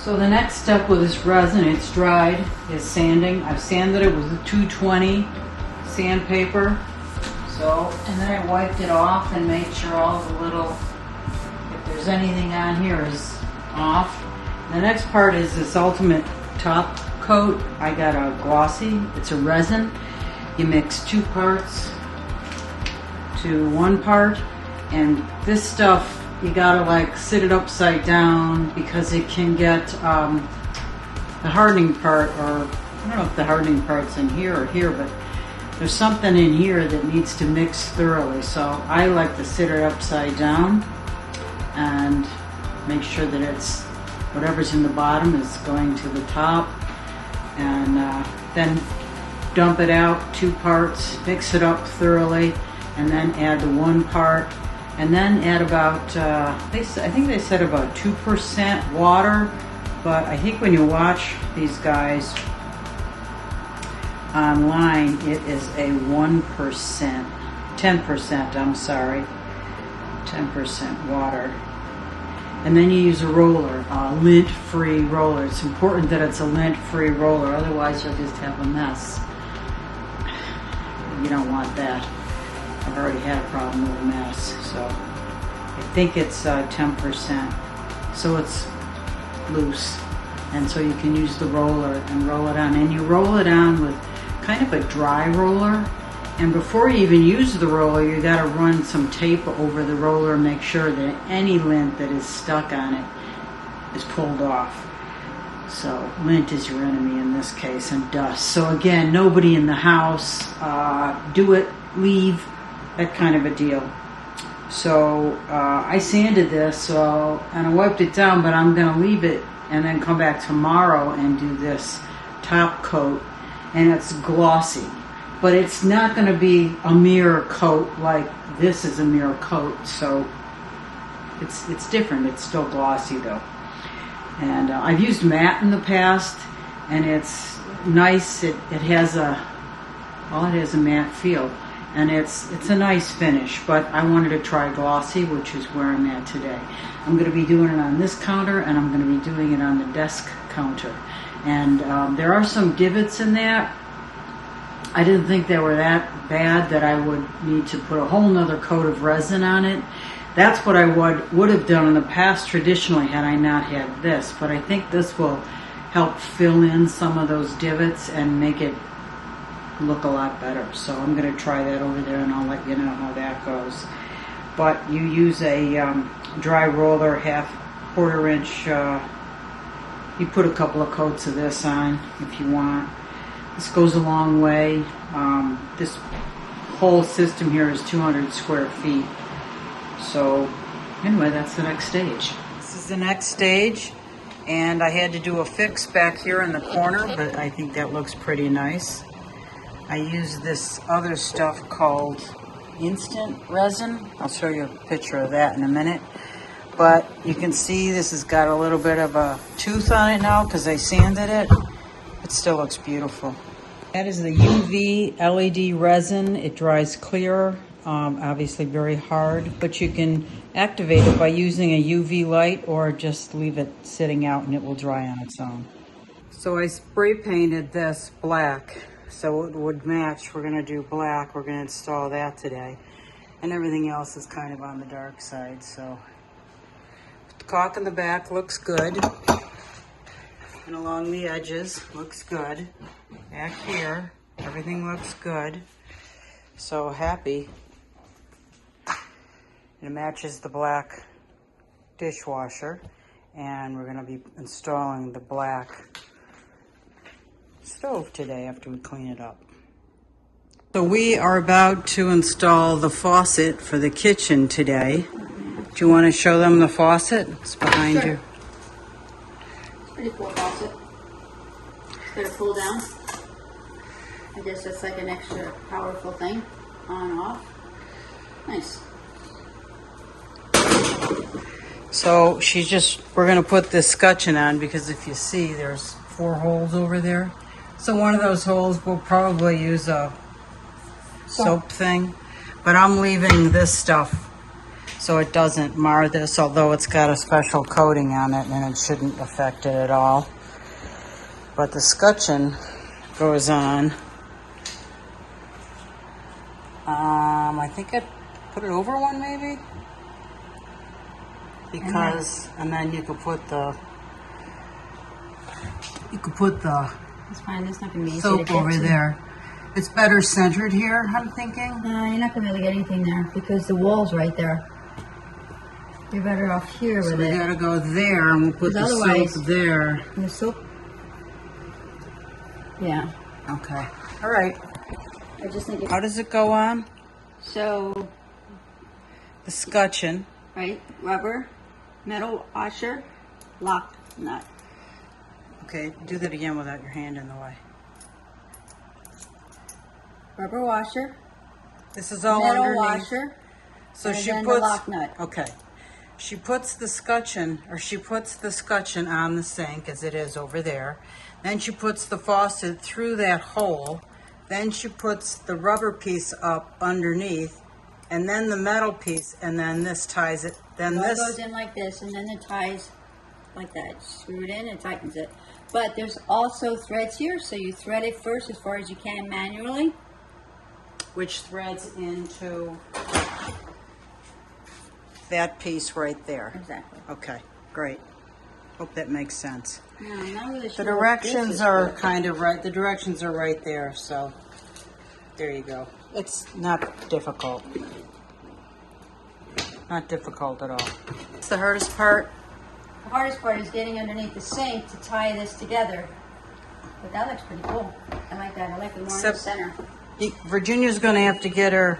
So the next step with this resin, it's dried, is sanding. I've sanded it with a 220 sandpaper. So, and then I wiped it off and made sure all the little, if there's anything on here, is off. The next part is this ultimate top coat. I got a glossy, it's a resin. You mix 2 parts to 1 part, and this stuff, you gotta like sit it upside down because it can get the hardening part, or I don't know if the hardening part's in here or here, but there's something in here that needs to mix thoroughly. So I like to sit it upside down and make sure that it's whatever's in the bottom is going to the top, and then dump it out 2 parts, mix it up thoroughly, and then add the 1 part. And then add about, I think they said about 2% water, but I think when you watch these guys online, it is a 1%, 10%, I'm sorry, 10% water. And then you use a roller, a lint-free roller. It's important that it's a lint-free roller, otherwise you'll just have a mess. You don't want that. I've already had a problem with a mess, so I think it's 10%. So it's loose, and so you can use the roller and roll it on. And you roll it on with kind of a dry roller. And before you even use the roller, you got to run some tape over the roller and make sure that any lint that is stuck on it is pulled off. So lint is your enemy in this case, and dust. So again, nobody in the house, do it, leave, that kind of a deal. So I sanded this, and I wiped it down, but I'm going to leave it and then come back tomorrow and do this top coat, and it's glossy. But it's not going to be a mirror coat like this is a mirror coat, so it's different. It's still glossy though. And I've used matte in the past, and it's nice. It has a matte feel. And it's a nice finish, but I wanted to try glossy, which is where I'm at today. I'm going to be doing it on this counter, and I'm going to be doing it on the desk counter. And there are some divots in that. I didn't think they were that bad that I would need to put a whole nother coat of resin on it. That's what I would have done in the past traditionally had I not had this. But I think this will help fill in some of those divots and make it look a lot better. So I'm going to try that over there, and I'll let you know how that goes. But you use a dry roller, quarter inch, you put a couple of coats of this on if you want. This goes a long way. This whole system here is 200 square feet. So anyway, that's the next stage. This is the next stage, and I had to do a fix back here in the corner, but I think that looks pretty nice. I use this other stuff called instant resin. I'll show you a picture of that in a minute. But you can see this has got a little bit of a tooth on it now because I sanded it. It still looks beautiful. That is the UV LED resin. It dries clear, obviously very hard, but you can activate it by using a UV light or just leave it sitting out and it will dry on its own. So I spray painted this black so it would match. We're going to do black. We're going to install that today. And everything else is kind of on the dark side. So the caulk in the back looks good. And along the edges looks good. Back here, everything looks good. So happy. It matches the black dishwasher. And we're going to be installing the black stove today after we clean it up. So we are about to install the faucet for the kitchen today. Do you want to show them the faucet? It's behind you. It's pretty cool faucet. It's got a pull down. I guess that's like an extra powerful thing. On and off. Nice. So we're going to put this scutcheon on because if you see, there's 4 holes over there. So one of those holes we'll probably use a soap thing, but I'm leaving this stuff so it doesn't mar this, although it's got a special coating on it and it shouldn't affect it at all. But the scutcheon goes on. I think I put it over one maybe, because and then you could put the It's fine. That's not gonna be easy to soap get over to. there. It's better centered here, I'm thinking. No, you're not gonna really get anything there because the wall's right there. You're better off here So with we it. gotta go there and we'll put the Otherwise- soap there. And the soap. Yeah. Okay. All right. I just think How does it go on? so. The scutcheon. Right, rubber, metal washer, lock nut. Okay, do that again without your hand in the way. Rubber washer, This is all metal underneath. washer, So and she then the puts. lock nut. Okay. She puts the scutcheon on the sink as it is over there. Then she puts the faucet through that hole. Then she puts the rubber piece up underneath, and then the metal piece, and then this ties it. Then It all this. goes in like this, and then it ties like that. Screw it in, it tightens it. But there's also threads here, so you thread it first as far as you can manually. Which threads into that piece right there. Exactly. Okay, great. Hope that makes sense. Now, I'm not really The sure what this directions is are for. kind of right. The directions are right there, so there you go. It's not difficult. Not difficult at all. It's the hardest part. The hardest part is getting underneath the sink to tie this together. But that looks pretty cool. I like that. I like it more in the Except- center. Virginia's going to have to get her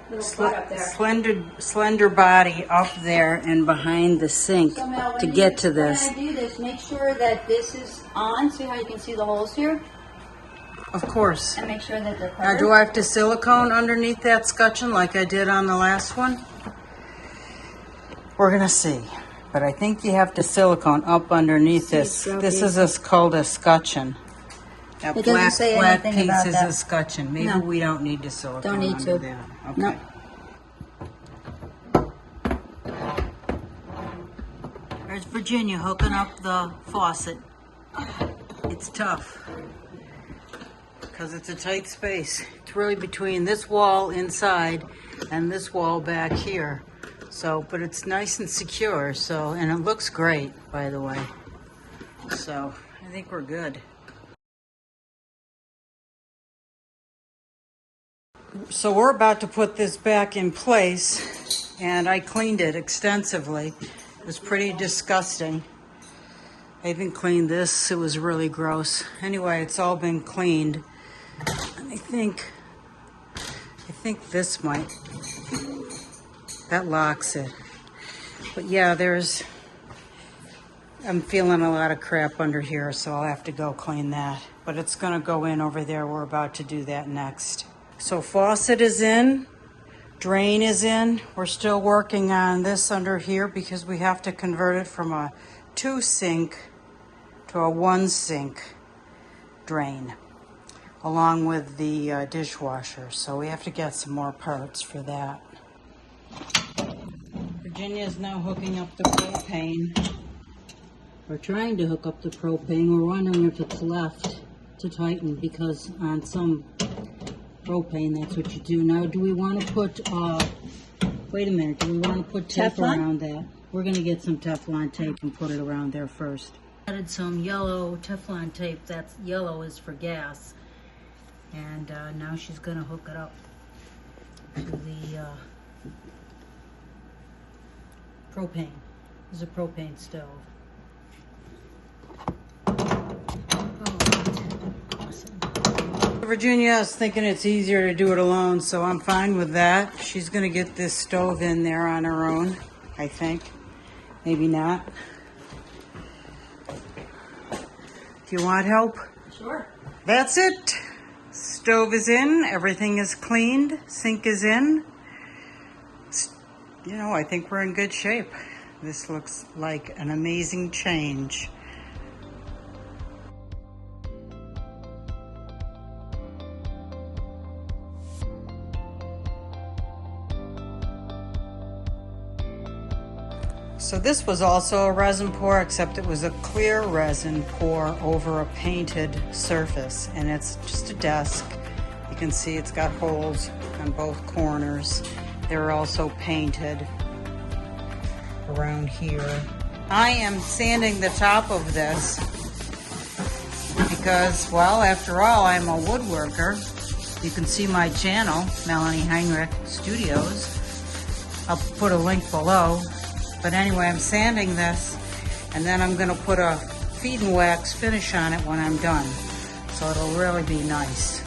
Little foot up there. slender body up there and behind the sink So, Mel, to when get to this. When I do this, make sure that this is on. See how you can see the holes here? Of course. And make sure that they're Now, covered. do I have to silicone underneath that scutcheon like I did on the last one? We're going to see. But I think you have to silicone up underneath this. See, it's This okay. is called a scutcheon. That It doesn't say flat anything piece about is that. a scutcheon. Maybe No. we don't need to silicone Don't need under to. that. Okay. No. There's Virginia hooking up the faucet. It's tough because it's a tight space. It's really between this wall inside and this wall back here. So, but it's nice and secure. So, and it looks great, by the way. So, I think we're good. So we're about to put this back in place, and I cleaned it extensively. It was pretty disgusting. I even cleaned this. It was really gross. Anyway, it's all been cleaned. And I think this might, that locks it. But yeah, I'm feeling a lot of crap under here, so I'll have to go clean that. But it's gonna go in over there. We're about to do that next. So faucet is in. Drain is in. We're still working on this under here because we have to convert it from a 2-sink to a 1-sink drain, along with the dishwasher. So we have to get some more parts for that. Virginia is now hooking up the propane. We're trying to hook up the propane. We're wondering if it's left to tighten because on some propane, that's what you do. Now, do we want to put, wait a minute, do we want to put tape Teflon? around that? We're going to get some Teflon tape and put it around there first. Added some yellow Teflon tape. That's yellow is for gas. And now she's going to hook it up to the propane. This is a propane stove. Virginia is thinking it's easier to do it alone, so I'm fine with that. She's going to get this stove in there on her own, I think. Maybe not. Do you want help? Sure. That's it. Stove is in. Everything is cleaned. Sink is in. You know, I think we're in good shape. This looks like an amazing change. So this was also a resin pour, except it was a clear resin pour over a painted surface, and it's just a desk. You can see it's got holes on both corners. They're also painted around here. I am sanding the top of this because, well, after all, I'm a woodworker. You can see my channel, Melanie Heinrich Studios. I'll put a link below. But anyway, I'm sanding this, and then I'm going to put a feed and wax finish on it when I'm done. So it'll really be nice.